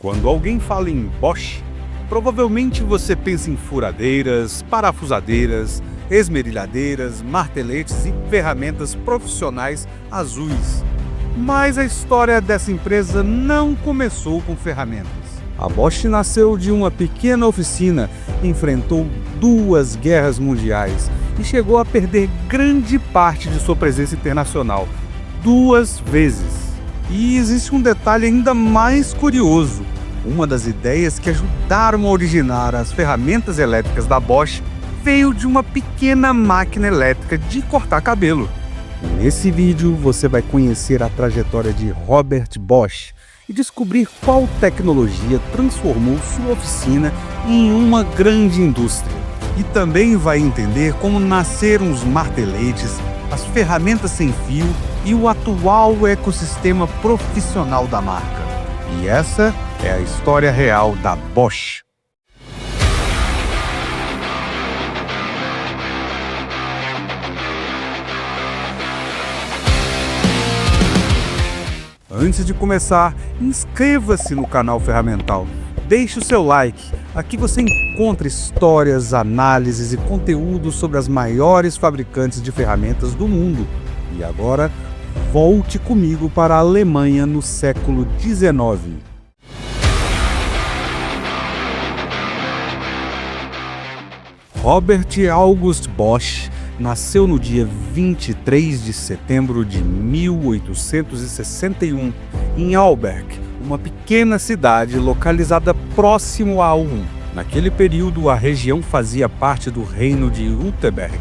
Quando alguém fala em Bosch, provavelmente você pensa em furadeiras, parafusadeiras, esmerilhadeiras, marteletes e ferramentas profissionais azuis. Mas a história dessa empresa não começou com ferramentas. A Bosch nasceu de uma pequena oficina, enfrentou 2 guerras mundiais e chegou a perder grande parte de sua presença internacional, 2 vezes. E existe um detalhe ainda mais curioso. Uma das ideias que ajudaram a originar as ferramentas elétricas da Bosch veio de uma pequena máquina elétrica de cortar cabelo. Nesse vídeo você vai conhecer a trajetória de Robert Bosch e descobrir qual tecnologia transformou sua oficina em uma grande indústria. E também vai entender como nasceram os marteletes, as ferramentas sem fio e o atual ecossistema profissional da marca. E essa é a história real da Bosch. Antes de começar, inscreva-se no canal Ferramental. Deixe o seu like. Aqui você encontra histórias, análises e conteúdos sobre as maiores fabricantes de ferramentas do mundo. E agora, volte comigo para a Alemanha no século XIX. Robert August Bosch nasceu no dia 23 de setembro de 1861, em Alberg, uma pequena cidade localizada próximo a Ulm. Naquele período, a região fazia parte do Reino de Württemberg,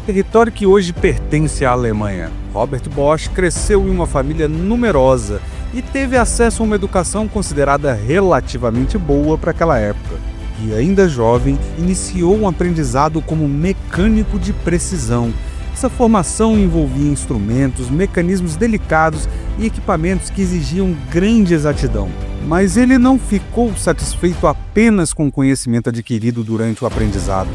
território que hoje pertence à Alemanha. Robert Bosch cresceu em uma família numerosa e teve acesso a uma educação considerada relativamente boa para aquela época. E ainda jovem, iniciou um aprendizado como mecânico de precisão. Essa formação envolvia instrumentos, mecanismos delicados e equipamentos que exigiam grande exatidão. Mas ele não ficou satisfeito apenas com o conhecimento adquirido durante o aprendizado.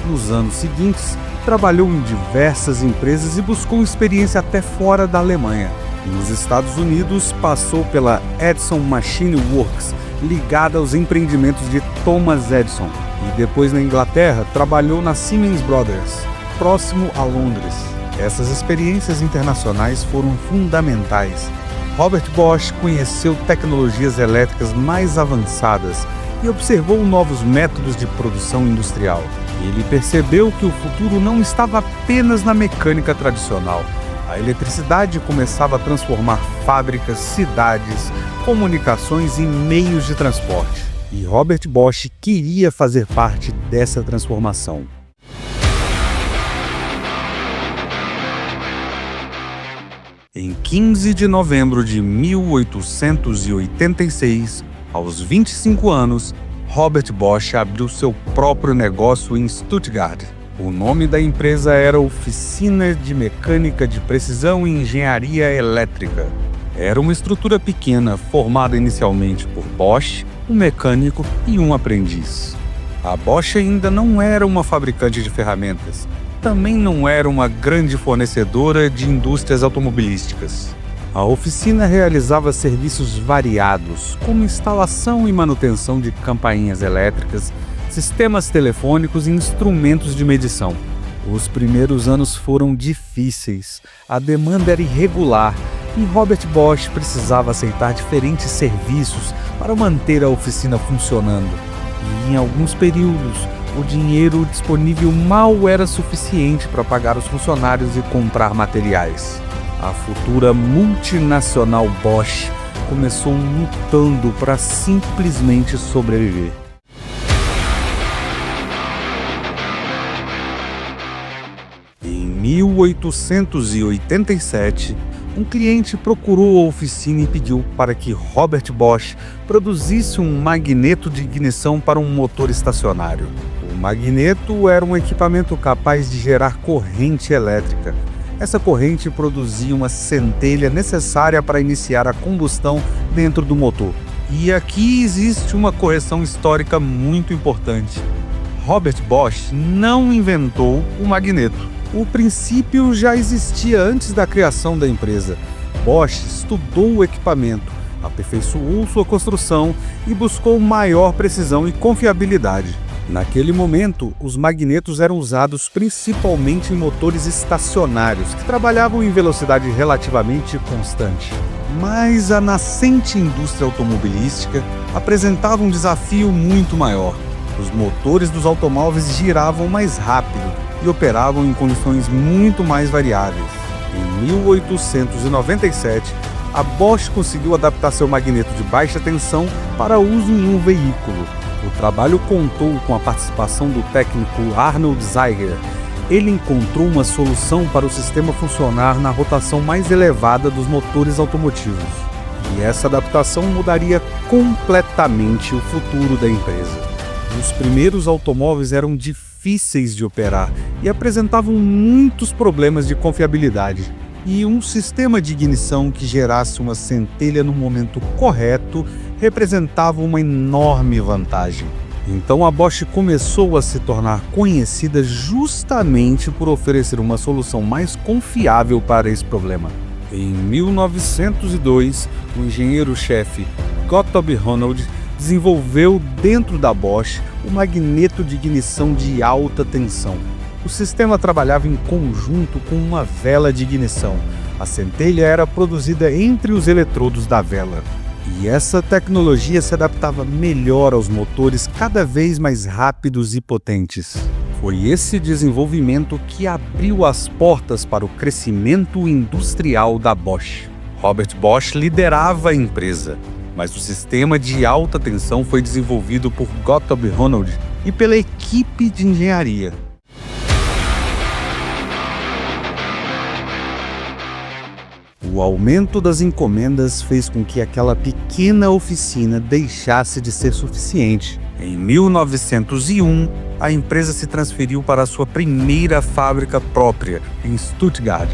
Nos anos seguintes, trabalhou em diversas empresas e buscou experiência até fora da Alemanha. Nos Estados Unidos, passou pela Edison Machine Works, ligada aos empreendimentos de Thomas Edison. E depois na Inglaterra, trabalhou na Siemens Brothers, próximo a Londres. Essas experiências internacionais foram fundamentais. Robert Bosch conheceu tecnologias elétricas mais avançadas e observou novos métodos de produção industrial. Ele percebeu que o futuro não estava apenas na mecânica tradicional. A eletricidade começava a transformar fábricas, cidades, comunicações e meios de transporte. E Robert Bosch queria fazer parte dessa transformação. Em 15 de novembro de 1886, aos 25 anos, Robert Bosch abriu seu próprio negócio em Stuttgart. O nome da empresa era Oficina de Mecânica de Precisão e Engenharia Elétrica. Era uma estrutura pequena, formada inicialmente por Bosch, um mecânico e um aprendiz. A Bosch ainda não era uma fabricante de ferramentas. Também não era uma grande fornecedora de indústrias automobilísticas. A oficina realizava serviços variados, como instalação e manutenção de campainhas elétricas, sistemas telefônicos e instrumentos de medição. Os primeiros anos foram difíceis, a demanda era irregular e Robert Bosch precisava aceitar diferentes serviços para manter a oficina funcionando. E em alguns períodos, o dinheiro disponível mal era suficiente para pagar os funcionários e comprar materiais. A futura multinacional Bosch começou lutando para simplesmente sobreviver. Em 1887, um cliente procurou a oficina e pediu para que Robert Bosch produzisse um magneto de ignição para um motor estacionário. O magneto era um equipamento capaz de gerar corrente elétrica. Essa corrente produzia uma centelha necessária para iniciar a combustão dentro do motor. E aqui existe uma correção histórica muito importante. Robert Bosch não inventou o magneto. O princípio já existia antes da criação da empresa. Bosch estudou o equipamento, aperfeiçoou sua construção e buscou maior precisão e confiabilidade. Naquele momento, os magnetos eram usados principalmente em motores estacionários, que trabalhavam em velocidade relativamente constante. Mas a nascente indústria automobilística apresentava um desafio muito maior. Os motores dos automóveis giravam mais rápido e operavam em condições muito mais variáveis. Em 1897, a Bosch conseguiu adaptar seu magneto de baixa tensão para uso em um veículo. O trabalho contou com a participação do técnico Arnold Zeiger. Ele encontrou uma solução para o sistema funcionar na rotação mais elevada dos motores automotivos. E essa adaptação mudaria completamente o futuro da empresa. Os primeiros automóveis eram difíceis de operar e apresentavam muitos problemas de confiabilidade. E um sistema de ignição que gerasse uma centelha no momento correto representava uma enorme vantagem. Então a Bosch começou a se tornar conhecida justamente por oferecer uma solução mais confiável para esse problema. Em 1902, o engenheiro-chefe Gottlob Ronald desenvolveu dentro da Bosch o magneto de ignição de alta tensão. O sistema trabalhava em conjunto com uma vela de ignição. A centelha era produzida entre os eletrodos da vela. E essa tecnologia se adaptava melhor aos motores cada vez mais rápidos e potentes. Foi esse desenvolvimento que abriu as portas para o crescimento industrial da Bosch. Robert Bosch liderava a empresa, mas o sistema de alta tensão foi desenvolvido por Gottlob Ronald e pela equipe de engenharia. O aumento das encomendas fez com que aquela pequena oficina deixasse de ser suficiente. Em 1901, a empresa se transferiu para a sua primeira fábrica própria, em Stuttgart.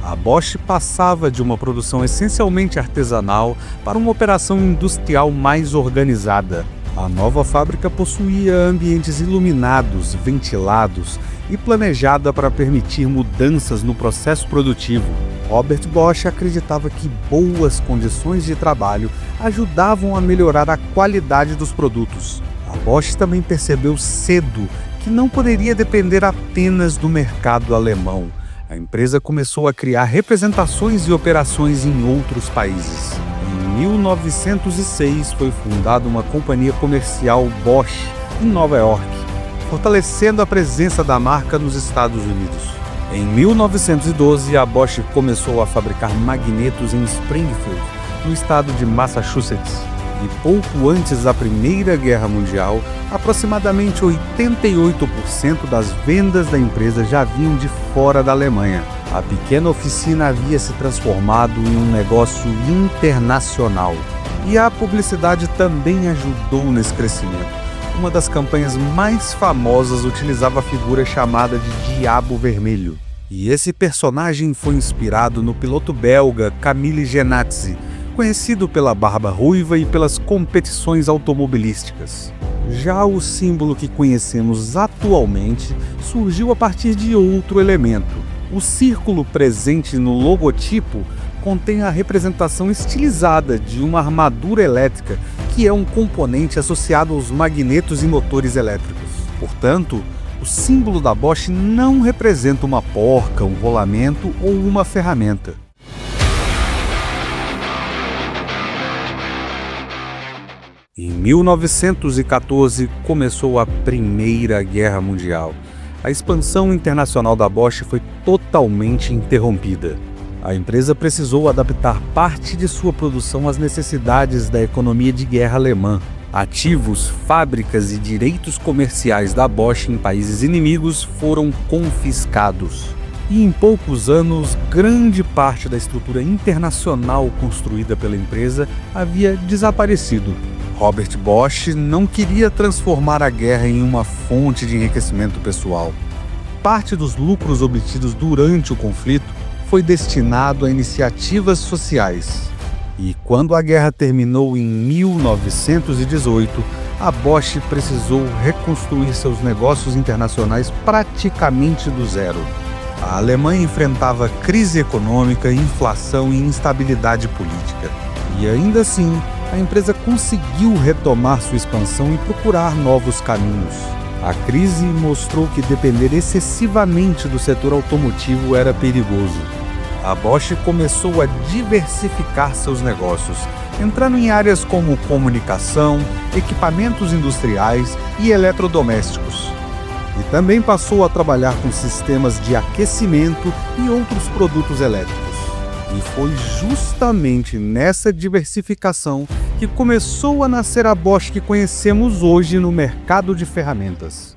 A Bosch passava de uma produção essencialmente artesanal para uma operação industrial mais organizada. A nova fábrica possuía ambientes iluminados, ventilados e planejada para permitir mudanças no processo produtivo. Robert Bosch acreditava que boas condições de trabalho ajudavam a melhorar a qualidade dos produtos. A Bosch também percebeu cedo que não poderia depender apenas do mercado alemão. A empresa começou a criar representações e operações em outros países. Em 1906 foi fundada uma companhia comercial Bosch em Nova York, fortalecendo a presença da marca nos Estados Unidos. Em 1912, a Bosch começou a fabricar magnetos em Springfield, no estado de Massachusetts. E pouco antes da Primeira Guerra Mundial, aproximadamente 88% das vendas da empresa já vinham de fora da Alemanha. A pequena oficina havia se transformado em um negócio internacional. E a publicidade também ajudou nesse crescimento. Uma das campanhas mais famosas utilizava a figura chamada de Diabo Vermelho. E esse personagem foi inspirado no piloto belga Camille Genatzi, conhecido pela barba ruiva e pelas competições automobilísticas. Já o símbolo que conhecemos atualmente surgiu a partir de outro elemento. O círculo presente no logotipo contém a representação estilizada de uma armadura elétrica, que é um componente associado aos magnetos e motores elétricos. Portanto, o símbolo da Bosch não representa uma porca, um rolamento ou uma ferramenta. Em 1914 começou a Primeira Guerra Mundial. A expansão internacional da Bosch foi totalmente interrompida. A empresa precisou adaptar parte de sua produção às necessidades da economia de guerra alemã. Ativos, fábricas e direitos comerciais da Bosch em países inimigos foram confiscados. E em poucos anos, grande parte da estrutura internacional construída pela empresa havia desaparecido. Robert Bosch não queria transformar a guerra em uma fonte de enriquecimento pessoal. Parte dos lucros obtidos durante o conflito foi destinado a iniciativas sociais. E quando a guerra terminou em 1918, a Bosch precisou reconstruir seus negócios internacionais praticamente do zero. A Alemanha enfrentava crise econômica, inflação e instabilidade política. E ainda assim, a empresa conseguiu retomar sua expansão e procurar novos caminhos. A crise mostrou que depender excessivamente do setor automotivo era perigoso. A Bosch começou a diversificar seus negócios, entrando em áreas como comunicação, equipamentos industriais e eletrodomésticos. E também passou a trabalhar com sistemas de aquecimento e outros produtos elétricos. E foi justamente nessa diversificação que começou a nascer a Bosch que conhecemos hoje no mercado de ferramentas.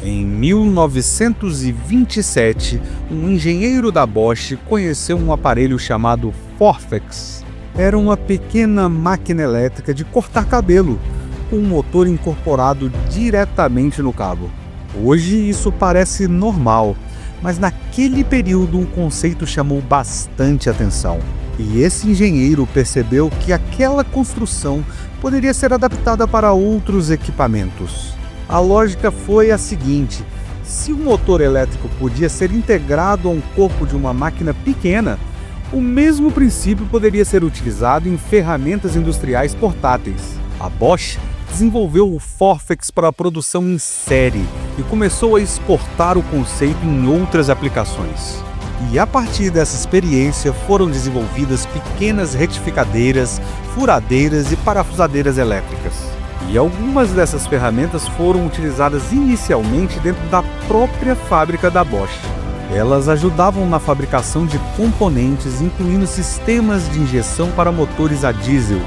Em 1927, um engenheiro da Bosch conheceu um aparelho chamado Forfex. Era uma pequena máquina elétrica de cortar cabelo, com um motor incorporado diretamente no cabo. Hoje isso parece normal, mas naquele período o conceito chamou bastante atenção. E esse engenheiro percebeu que aquela construção poderia ser adaptada para outros equipamentos. A lógica foi a seguinte: se o motor elétrico podia ser integrado a um corpo de uma máquina pequena, o mesmo princípio poderia ser utilizado em ferramentas industriais portáteis. A Bosch desenvolveu o Forfex para a produção em série e começou a exportar o conceito em outras aplicações. E a partir dessa experiência foram desenvolvidas pequenas retificadeiras, furadeiras e parafusadeiras elétricas. E algumas dessas ferramentas foram utilizadas inicialmente dentro da própria fábrica da Bosch. Elas ajudavam na fabricação de componentes, incluindo sistemas de injeção para motores a diesel.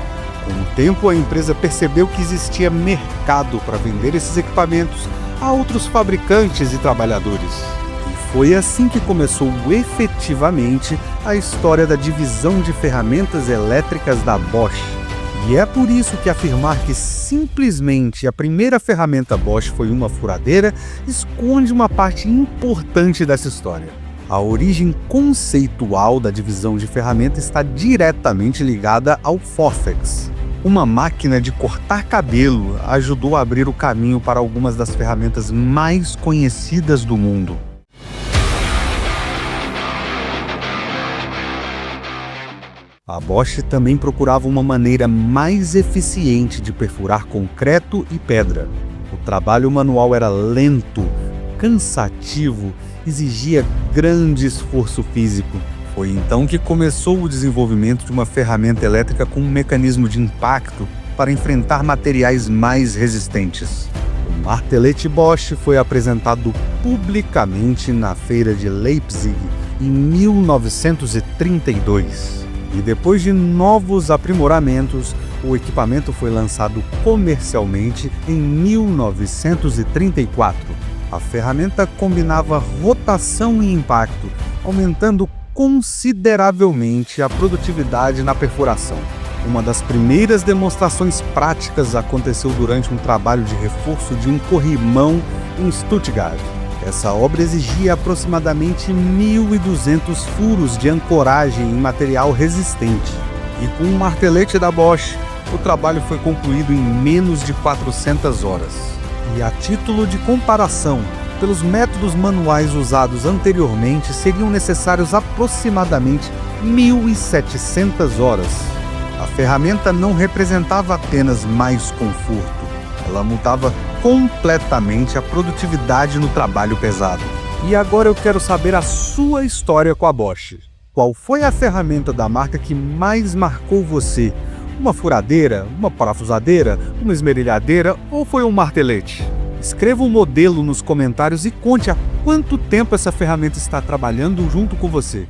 Com o tempo, a empresa percebeu que existia mercado para vender esses equipamentos a outros fabricantes e trabalhadores. E foi assim que começou efetivamente a história da divisão de ferramentas elétricas da Bosch. E é por isso que afirmar que simplesmente a primeira ferramenta Bosch foi uma furadeira esconde uma parte importante dessa história. A origem conceitual da divisão de ferramenta está diretamente ligada ao Forfex. Uma máquina de cortar cabelo ajudou a abrir o caminho para algumas das ferramentas mais conhecidas do mundo. A Bosch também procurava uma maneira mais eficiente de perfurar concreto e pedra. O trabalho manual era lento, cansativo, exigia grande esforço físico. Foi então que começou o desenvolvimento de uma ferramenta elétrica com um mecanismo de impacto para enfrentar materiais mais resistentes. O martelete Bosch foi apresentado publicamente na feira de Leipzig em 1932. E depois de novos aprimoramentos, o equipamento foi lançado comercialmente em 1934. A ferramenta combinava rotação e impacto, aumentando consideravelmente a produtividade na perfuração. Uma das primeiras demonstrações práticas aconteceu durante um trabalho de reforço de um corrimão em Stuttgart. Essa obra exigia aproximadamente 1.200 furos de ancoragem em material resistente. E com um martelete da Bosch, o trabalho foi concluído em menos de 400 horas. E a título de comparação, pelos métodos manuais usados anteriormente, seriam necessários aproximadamente 1.700 horas. A ferramenta não representava apenas mais conforto, ela mudava completamente a produtividade no trabalho pesado. E agora eu quero saber a sua história com a Bosch. Qual foi a ferramenta da marca que mais marcou você? Uma furadeira, uma parafusadeira, uma esmerilhadeira ou foi um martelete? Escreva um modelo nos comentários e conte há quanto tempo essa ferramenta está trabalhando junto com você.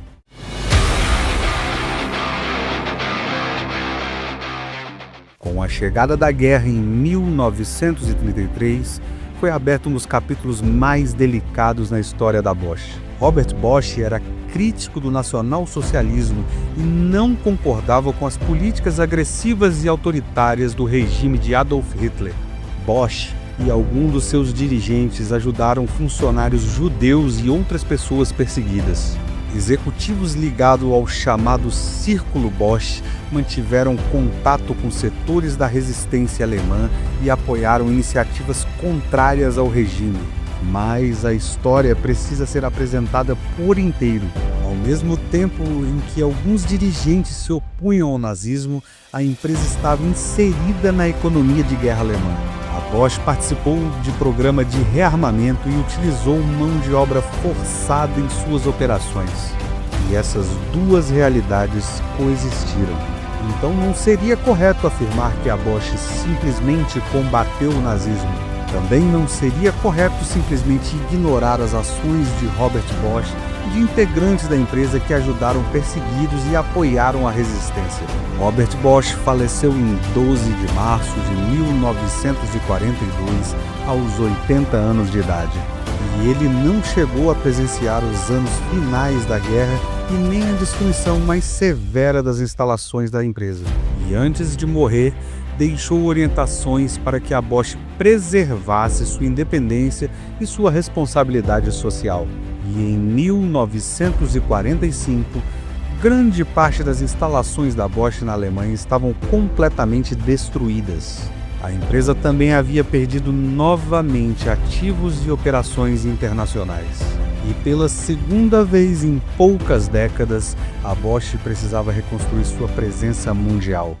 Com a chegada da guerra em 1933, foi aberto um dos capítulos mais delicados na história da Bosch. Robert Bosch era crítico do nacionalsocialismo e não concordava com as políticas agressivas e autoritárias do regime de Adolf Hitler. Bosch e alguns dos seus dirigentes ajudaram funcionários judeus e outras pessoas perseguidas. Executivos ligados ao chamado Círculo Bosch mantiveram contato com setores da resistência alemã e apoiaram iniciativas contrárias ao regime. Mas a história precisa ser apresentada por inteiro. Ao mesmo tempo em que alguns dirigentes se opunham ao nazismo, a empresa estava inserida na economia de guerra alemã. A Bosch participou de programa de rearmamento e utilizou mão de obra forçada em suas operações. E essas duas realidades coexistiram. Então não seria correto afirmar que a Bosch simplesmente combateu o nazismo. Também não seria correto simplesmente ignorar as ações de Robert Bosch e de integrantes da empresa que ajudaram perseguidos e apoiaram a resistência. Robert Bosch faleceu em 12 de março de 1942, aos 80 anos de idade. E ele não chegou a presenciar os anos finais da guerra e nem a destruição mais severa das instalações da empresa. E antes de morrer, deixou orientações para que a Bosch preservasse sua independência e sua responsabilidade social. E em 1945, grande parte das instalações da Bosch na Alemanha estavam completamente destruídas. A empresa também havia perdido novamente ativos e operações internacionais. E pela segunda vez em poucas décadas, a Bosch precisava reconstruir sua presença mundial.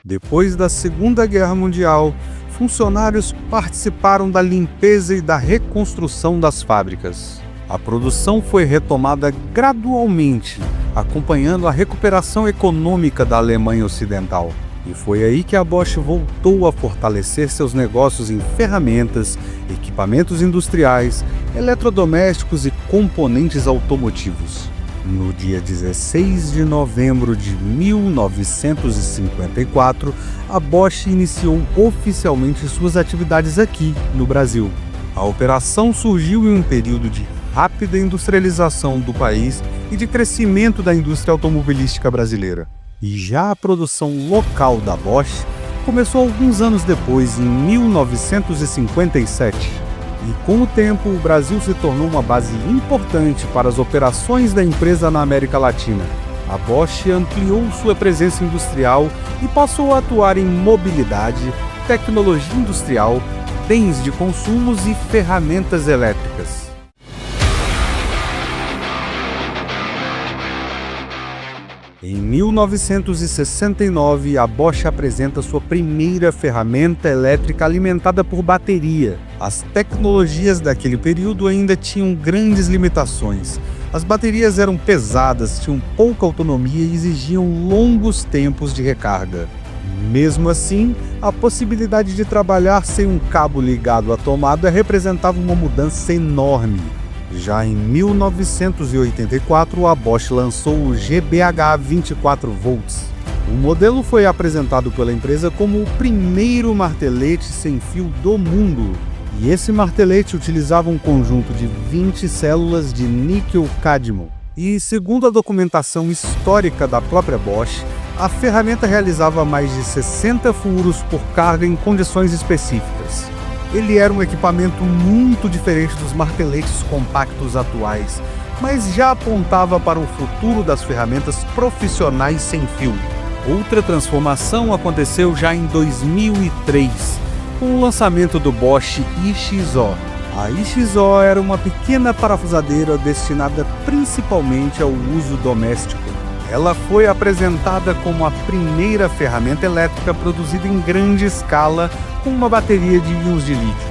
Depois da Segunda Guerra Mundial, funcionários participaram da limpeza e da reconstrução das fábricas. A produção foi retomada gradualmente, acompanhando a recuperação econômica da Alemanha Ocidental. E foi aí que a Bosch voltou a fortalecer seus negócios em ferramentas, equipamentos industriais, eletrodomésticos e componentes automotivos. No dia 16 de novembro de 1954, a Bosch iniciou oficialmente suas atividades aqui, no Brasil. A operação surgiu em um período de rápida industrialização do país e de crescimento da indústria automobilística brasileira. E já a produção local da Bosch começou alguns anos depois, em 1957. E com o tempo, o Brasil se tornou uma base importante para as operações da empresa na América Latina. A Bosch ampliou sua presença industrial e passou a atuar em mobilidade, tecnologia industrial, bens de consumos e ferramentas elétricas. Em 1969, a Bosch apresenta sua primeira ferramenta elétrica alimentada por bateria. As tecnologias daquele período ainda tinham grandes limitações. As baterias eram pesadas, tinham pouca autonomia e exigiam longos tempos de recarga. Mesmo assim, a possibilidade de trabalhar sem um cabo ligado à tomada representava uma mudança enorme. Já em 1984, a Bosch lançou o GBH 24 volts. O modelo foi apresentado pela empresa como o primeiro martelete sem fio do mundo. E esse martelete utilizava um conjunto de 20 células de níquel-cádmio. E, segundo a documentação histórica da própria Bosch, a ferramenta realizava mais de 60 furos por carga em condições específicas. Ele era um equipamento muito diferente dos marteletes compactos atuais, mas já apontava para o futuro das ferramentas profissionais sem fio. Outra transformação aconteceu já em 2003, com o lançamento do Bosch IXO. A IXO era uma pequena parafusadeira destinada principalmente ao uso doméstico. Ela foi apresentada como a primeira ferramenta elétrica produzida em grande escala com uma bateria de íons de lítio.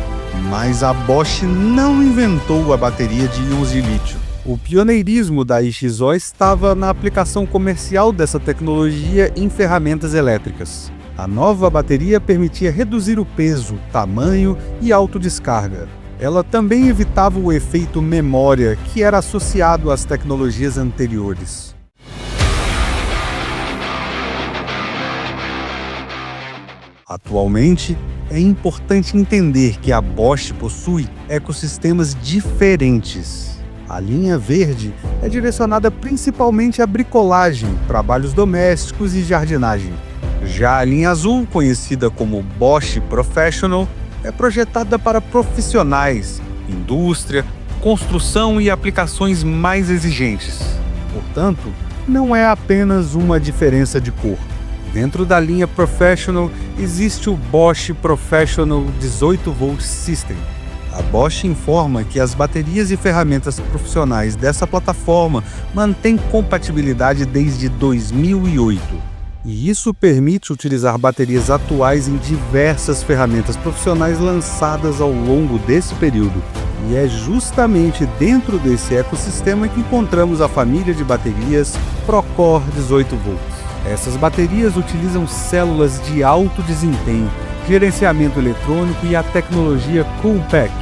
Mas a Bosch não inventou a bateria de íons de lítio. O pioneirismo da IXO estava na aplicação comercial dessa tecnologia em ferramentas elétricas. A nova bateria permitia reduzir o peso, tamanho e autodescarga. Ela também evitava o efeito memória, que era associado às tecnologias anteriores. Atualmente, é importante entender que a Bosch possui ecossistemas diferentes. A linha verde é direcionada principalmente à bricolagem, trabalhos domésticos e jardinagem. Já a linha azul, conhecida como Bosch Professional, é projetada para profissionais, indústria, construção e aplicações mais exigentes. Portanto, não é apenas uma diferença de cor. Dentro da linha Professional existe o Bosch Professional 18V System. A Bosch informa que as baterias e ferramentas profissionais dessa plataforma mantêm compatibilidade desde 2008. E isso permite utilizar baterias atuais em diversas ferramentas profissionais lançadas ao longo desse período. E é justamente dentro desse ecossistema que encontramos a família de baterias Procore 18V. Essas baterias utilizam células de alto desempenho, gerenciamento eletrônico e a tecnologia CoolPack.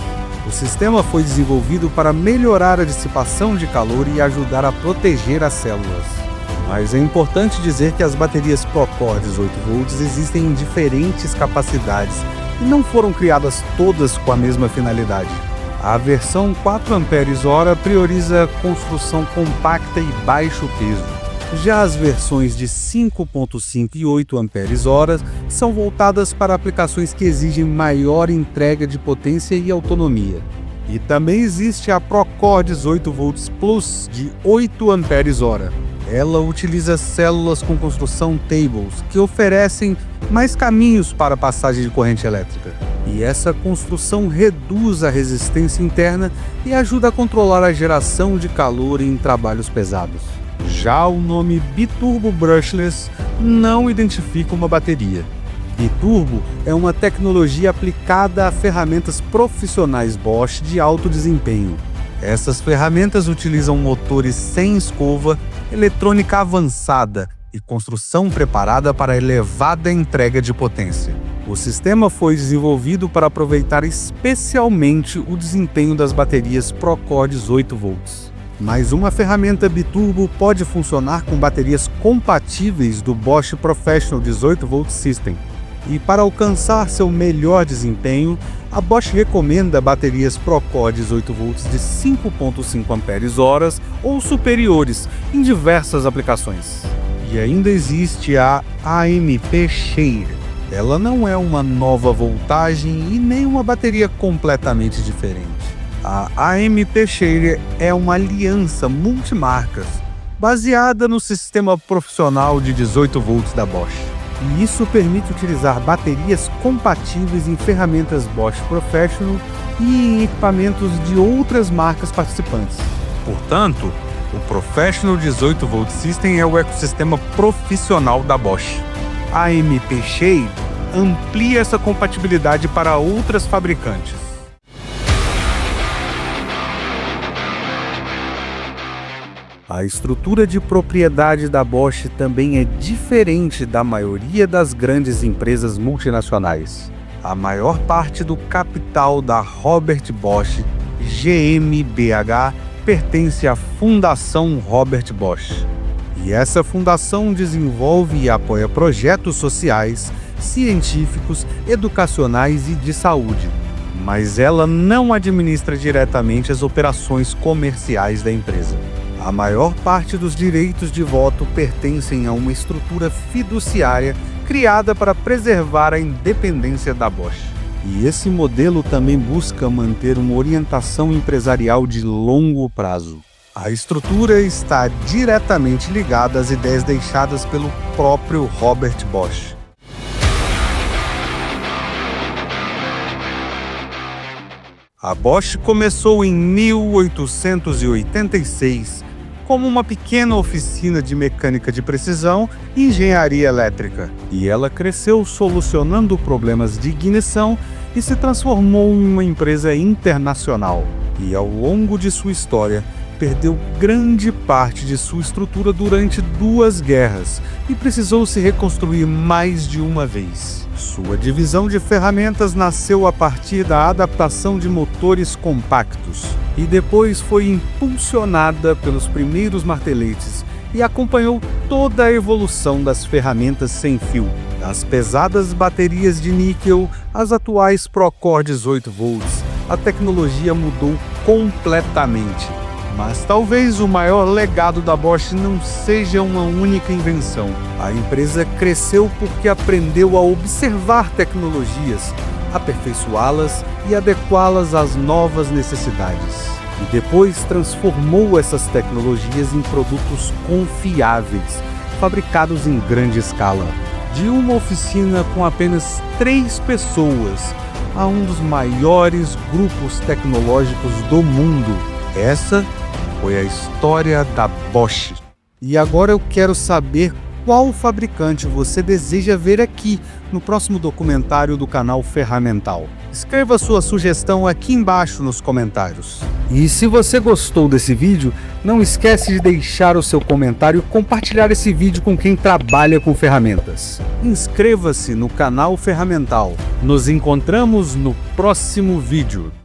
O sistema foi desenvolvido para melhorar a dissipação de calor e ajudar a proteger as células. Mas é importante dizer que as baterias Procore 18V existem em diferentes capacidades e não foram criadas todas com a mesma finalidade. A versão 4Ah prioriza construção compacta e baixo peso. Já as versões de 5.5 e 8Ah são voltadas para aplicações que exigem maior entrega de potência e autonomia. E também existe a Procore 18V Plus de 8Ah. Ela utiliza células com construção Tables, que oferecem mais caminhos para a passagem de corrente elétrica. E essa construção reduz a resistência interna e ajuda a controlar a geração de calor em trabalhos pesados. Já o nome Biturbo Brushless não identifica uma bateria. Biturbo é uma tecnologia aplicada a ferramentas profissionais Bosch de alto desempenho. Essas ferramentas utilizam motores sem escova, eletrônica avançada e construção preparada para elevada entrega de potência. O sistema foi desenvolvido para aproveitar especialmente o desempenho das baterias Procore 18V. Mas uma ferramenta Biturbo pode funcionar com baterias compatíveis do Bosch Professional 18V System. E para alcançar seu melhor desempenho, a Bosch recomenda baterias Procore 18V de 5.5Ah ou superiores em diversas aplicações. E ainda existe a AMP Share. Ela não é uma nova voltagem e nem uma bateria completamente diferente. A AMP Share é uma aliança multimarcas, baseada no sistema profissional de 18V da Bosch. E isso permite utilizar baterias compatíveis em ferramentas Bosch Professional e em equipamentos de outras marcas participantes. Portanto, o Professional 18V System é o ecossistema profissional da Bosch. A AMP Share amplia essa compatibilidade para outras fabricantes. A estrutura de propriedade da Bosch também é diferente da maioria das grandes empresas multinacionais. A maior parte do capital da Robert Bosch GmbH pertence à Fundação Robert Bosch. E essa fundação desenvolve e apoia projetos sociais, científicos, educacionais e de saúde. Mas ela não administra diretamente as operações comerciais da empresa. A maior parte dos direitos de voto pertencem a uma estrutura fiduciária criada para preservar a independência da Bosch. E esse modelo também busca manter uma orientação empresarial de longo prazo. A estrutura está diretamente ligada às ideias deixadas pelo próprio Robert Bosch. A Bosch começou em 1886 como uma pequena oficina de mecânica de precisão e engenharia elétrica. E ela cresceu solucionando problemas de ignição e se transformou em uma empresa internacional. E ao longo de sua história, perdeu grande parte de sua estrutura durante 2 guerras e precisou se reconstruir mais de uma vez. Sua divisão de ferramentas nasceu a partir da adaptação de motores compactos e depois foi impulsionada pelos primeiros marteletes e acompanhou toda a evolução das ferramentas sem fio, das pesadas baterias de níquel às atuais Procore 18V. A tecnologia mudou completamente. Mas talvez o maior legado da Bosch não seja uma única invenção. A empresa cresceu porque aprendeu a observar tecnologias, aperfeiçoá-las e adequá-las às novas necessidades. E depois transformou essas tecnologias em produtos confiáveis, fabricados em grande escala. de uma oficina com apenas 3 pessoas a um dos maiores grupos tecnológicos do mundo. Essa foi a história da Bosch. E agora eu quero saber qual fabricante você deseja ver aqui no próximo documentário do canal Ferramental. Escreva sua sugestão aqui embaixo nos comentários. E se você gostou desse vídeo, não esquece de deixar o seu comentário e compartilhar esse vídeo com quem trabalha com ferramentas. Inscreva-se no canal Ferramental. Nos encontramos no próximo vídeo.